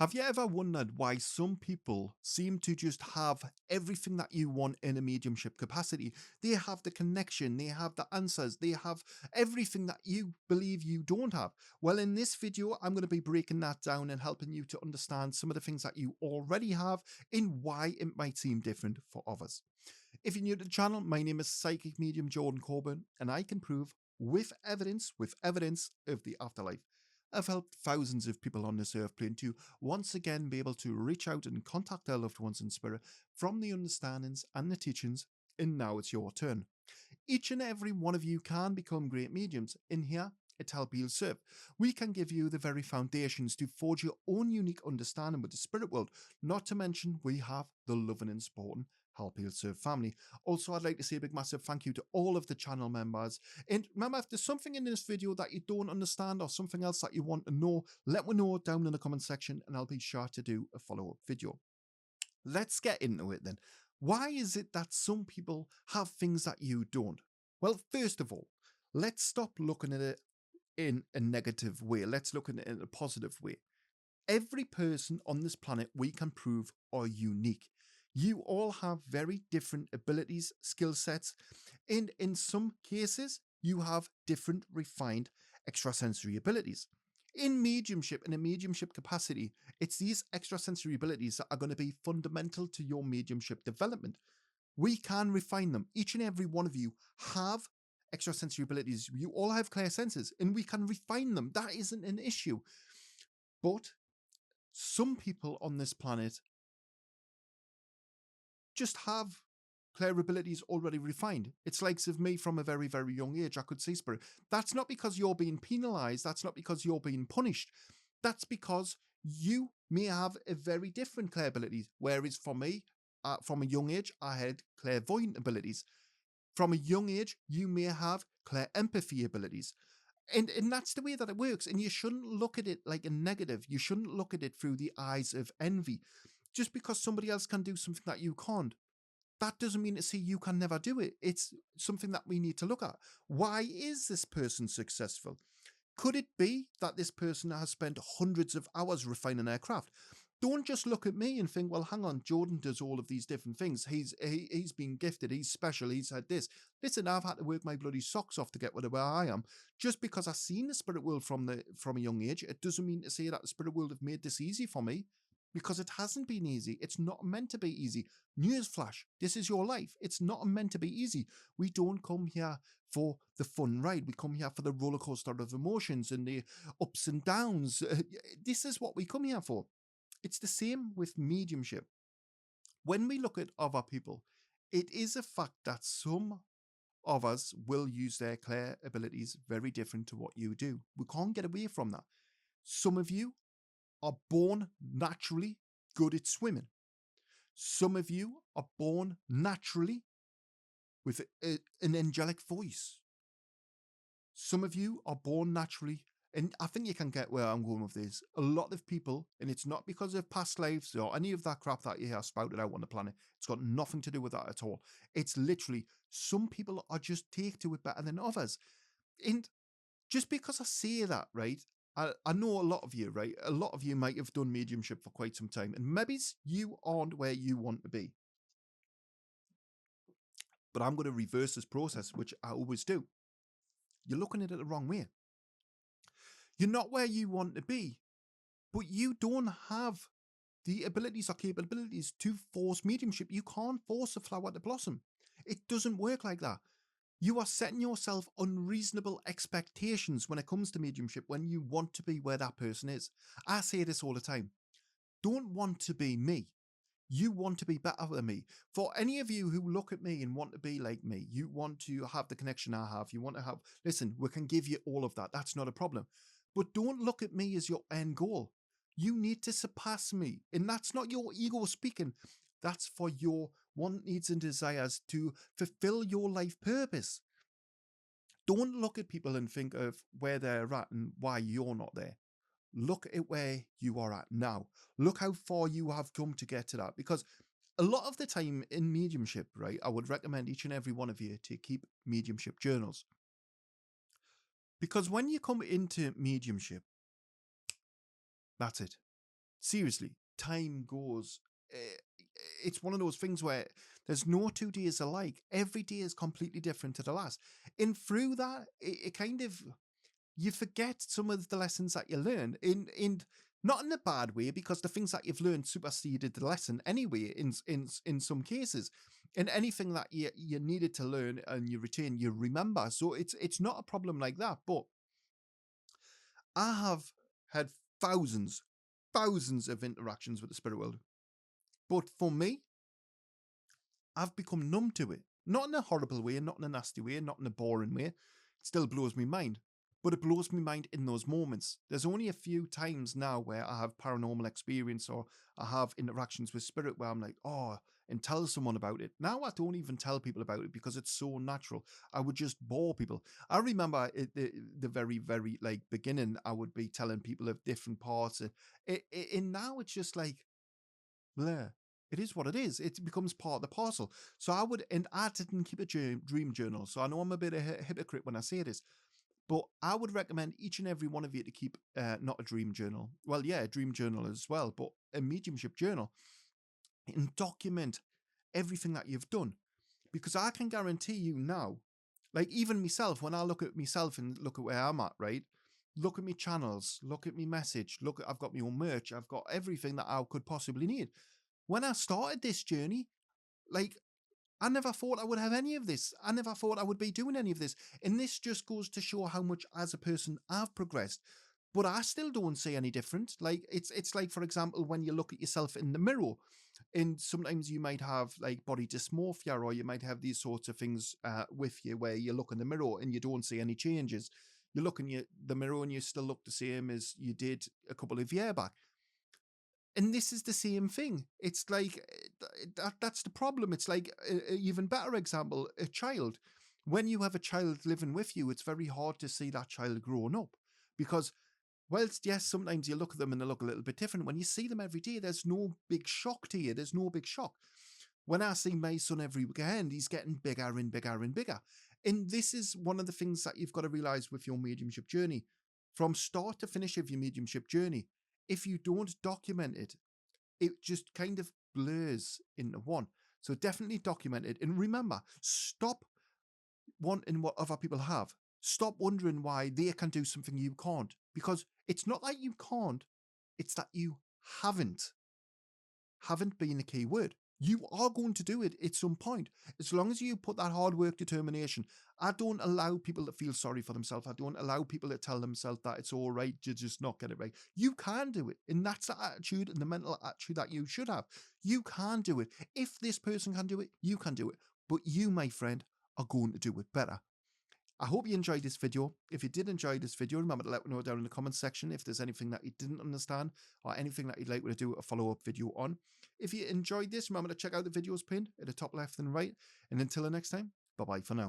Have you ever wondered why some people seem to just have everything that you want in a mediumship capacity? They have the connection, they have the answers, they have everything that you believe you don't have. Well, in this video, I'm going to be breaking that down and helping you to understand some of the things that you already have and why it might seem different for others. If you're new to the channel, my name is Psychic Medium Jordan Coburn, and I can prove with evidence of the afterlife. I've helped thousands of people on this earth plane to once again be able to reach out and contact their loved ones in spirit from the understandings and the teachings, and now it's your turn. Each and every one of you can become great mediums. In here, at Help Heal Serve, we can give you the very foundations to forge your own unique understanding with the spirit world. Not to mention, we have the loving and supporting Help Heal Serve family. Also, I'd like to say a big massive thank you to all of the channel members. And remember, if there's something in this video that you don't understand or something else that you want to know, let me know down in the comment section and I'll be sure to do a follow-up video. Let's get into it then. Why is it that some people have things that you don't? Well, first of all, let's stop looking at it in a negative way. Let's look at it in a positive way. Every person on this planet we can prove are unique. You all have very different abilities, skill sets, and in some cases, you have different refined extrasensory abilities. In mediumship, in a mediumship capacity, it's these extrasensory abilities that are going to be fundamental to your mediumship development. We can refine them. Each and every one of you have extrasensory abilities. You all have clear senses, and we can refine them. That isn't an issue. But some people on this planet just have clear abilities already refined. It's like of me from a very, very young age, I could see spirit. That's not because you're being penalized. That's not because you're being punished. That's because you may have a very different clear abilities. Whereas for me, from a young age, I had clairvoyant abilities. From a young age, you may have clear empathy abilities. And that's the way that it works. And you shouldn't look at it like a negative. You shouldn't look at it through the eyes of envy. Just because somebody else can do something that you can't, that doesn't mean to say you can never do it. It's something that we need to look at. Why is this person successful? Could it be that this person has spent hundreds of hours refining their craft? Don't just look at me and think, well, hang on, Jordan does all of these different things. He's been gifted, he's special, he's had this. Listen, I've had to work my bloody socks off to get where I am. Just because I've seen the spirit world from a young age, it doesn't mean to say that the spirit world have made this easy for me. Because it hasn't been easy. It's not meant to be easy. Newsflash, this is your life. It's not meant to be easy. We don't come here for the fun ride. We come here for the roller coaster of emotions and the ups and downs. This is what we come here for. It's the same with mediumship. When we look at other people, it is a fact that some of us will use their clear abilities very different to what you do. We can't get away from that. Some of you are born naturally good at swimming. Some of you are born naturally with an angelic voice. Some of you are born naturally, and I think you can get where I'm going with this. A lot of people, and it's not because of past lives or any of that crap that you hear spouted out on the planet. It's got nothing to do with that at all. It's literally some people are just take to it better than others. And just because I say that, right, I know a lot of you, right? A lot of you might have done mediumship for quite some time, and maybe you aren't where you want to be. But I'm going to reverse this process, which I always do. You're looking at it the wrong way. You're not where you want to be, but you don't have the abilities or capabilities to force mediumship. You can't force a flower to blossom. It doesn't work like that. You are setting yourself unreasonable expectations when it comes to mediumship when you want to be where that person is. I say this all the time. Don't want to be me. You want to be better than me. For any of you who look at me and want to be like me, you want to have the connection I have, you want to have, listen, we can give you all of that. That's not a problem. But don't look at me as your end goal. You need to surpass me. And that's not your ego speaking. That's for your want, needs, and desires to fulfill your life purpose. Don't look at people and think of where they're at and why you're not there. Look at where you are at now. Look how far you have come to get to that. Because a lot of the time in mediumship, right, I would recommend each and every one of you to keep mediumship journals. Because when you come into mediumship, that's it. seriously, time goes. It's one of those things where there's no 2 days alike. Every day is completely different to the last. And through that, it kind of, you forget some of the lessons that you learn in not in a bad way, because the things that you've learned superseded the lesson anyway in some cases. And anything that you needed to learn and you retain, you remember. So it's not a problem like that. But I have had thousands of interactions with the spirit world. But for me, I've become numb to it. Not in a horrible way, not in a nasty way, not in a boring way. It still blows me mind. But it blows me mind in those moments. There's only a few times now where I have paranormal experience or I have interactions with spirit where I'm like, oh, and tell someone about it. Now I don't even tell people about it because it's so natural. I would just bore people. I remember the very, very like beginning, I would be telling people of different parts. And now it's just like, bleh. It is what it is. It becomes part of the parcel. So I didn't keep a dream journal. So I know I'm a bit of a hypocrite when I say this, but I would recommend each and every one of you to keep not a dream journal. Well, yeah, a dream journal as well, but a mediumship journal, and document everything that you've done. Because I can guarantee you now, like even myself, when I look at myself and look at where I'm at, right? Look at me channels, look at me message, I've got my own merch, I've got everything that I could possibly need. When I started this journey, like, I never thought I would have any of this. I never thought I would be doing any of this. And this just goes to show how much as a person I've progressed. But I still don't see any different. Like it's like, for example, when you look at yourself in the mirror, and sometimes you might have like body dysmorphia, or you might have these sorts of things with you where you look in the mirror and you don't see any changes. You look in the mirror and you still look the same as you did a couple of years back. And this is the same thing. It's like that's the problem. It's like an even better example, a child. When you have a child living with you, it's very hard to see that child growing up, because whilst yes, sometimes you look at them and they look a little bit different, when you see them every day, there's no big shock to you. There's no big shock. When I see my son every weekend, he's getting bigger and bigger and bigger. And this is one of the things that you've got to realize with your mediumship journey. From start to finish of your mediumship journey, if you don't document it, it just kind of blurs into one. So definitely document it. And remember, stop wanting what other people have. Stop wondering why they can do something you can't. Because it's not that you can't, it's that you haven't. Haven't been the key word. You are going to do it at some point. As long as you put that hard work, determination. I don't allow people to feel sorry for themselves. I don't allow people to tell themselves that it's all right to just not get it right. You can do it. And that's the attitude and the mental attitude that you should have. You can do it. If this person can do it, you can do it. But you, my friend, are going to do it better. I hope you enjoyed this video. If you did enjoy this video, remember to let me know down in the comments section if there's anything that you didn't understand or anything that you'd like me to do a follow-up video on. If you enjoyed this, remember to check out the videos pinned at the top left and right. And until the next time, bye-bye for now.